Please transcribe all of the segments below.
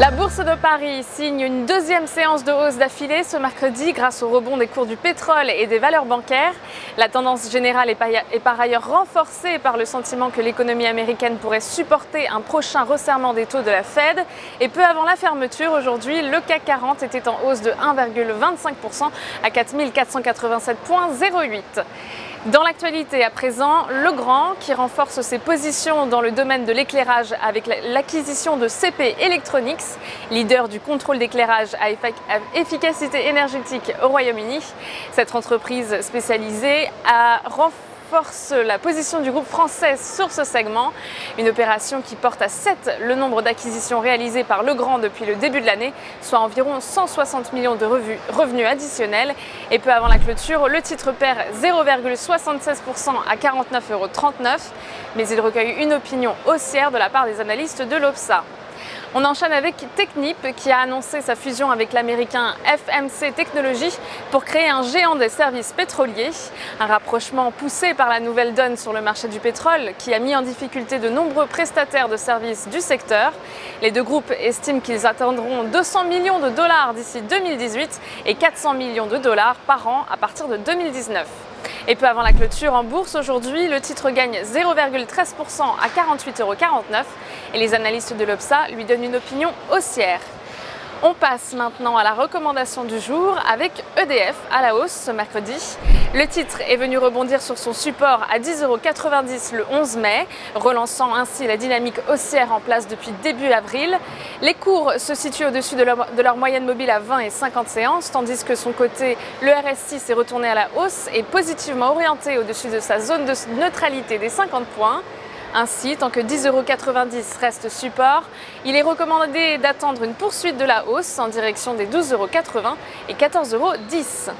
La Bourse de Paris signe une deuxième séance de hausse d'affilée ce mercredi grâce au rebond des cours du pétrole et des valeurs bancaires. La tendance générale est par ailleurs renforcée par le sentiment que l'économie américaine pourrait supporter un prochain resserrement des taux de la Fed. Et peu avant la fermeture, aujourd'hui, le CAC 40 était en hausse de 1,25% à 4 487,08. Dans l'actualité à présent, Legrand qui renforce ses positions dans le domaine de l'éclairage avec l'acquisition de CP Electronics, leader du contrôle d'éclairage à efficacité énergétique au Royaume-Uni. Cette entreprise spécialisée renforce la position du groupe français sur ce segment, une opération qui porte à 7 le nombre d'acquisitions réalisées par Legrand depuis le début de l'année, soit environ 160 millions de revenus additionnels. Et peu avant la clôture, le titre perd 0,76% à 49,39 €, mais il recueille une opinion haussière de la part des analystes de l'OPSA. On enchaîne avec Technip qui a annoncé sa fusion avec l'américain FMC Technologies pour créer un géant des services pétroliers. Un rapprochement poussé par la nouvelle donne sur le marché du pétrole qui a mis en difficulté de nombreux prestataires de services du secteur. Les deux groupes estiment qu'ils atteindront 200 millions de dollars d'ici 2018 et 400 millions de dollars par an à partir de 2019. Et peu avant la clôture en bourse aujourd'hui, le titre gagne 0,13% à 48,49 € et les analystes de l'OPSA lui donnent une opinion haussière. On passe maintenant à la recommandation du jour avec EDF à la hausse ce mercredi. Le titre est venu rebondir sur son support à 10,90 € le 11 mai, relançant ainsi la dynamique haussière en place depuis début avril. Les cours se situent au-dessus de leur moyenne mobile à 20 et 50 séances, tandis que son côté, le RSI s'est retourné à la hausse et positivement orienté au-dessus de sa zone de neutralité des 50 points. Ainsi, tant que 10,90 € reste support, il est recommandé d'attendre une poursuite de la hausse en direction des 12,80 € et 14,10 €.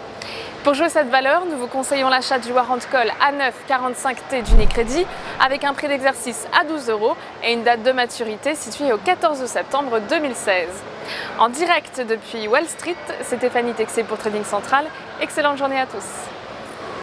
Pour jouer cette valeur, nous vous conseillons l'achat du warrant call A9 45T d'Unicredit avec un prix d'exercice à 12 € et une date de maturité située au 14 septembre 2016. En direct depuis Wall Street, c'est Stéphanie Texier pour Trading Central. Excellente journée à tous.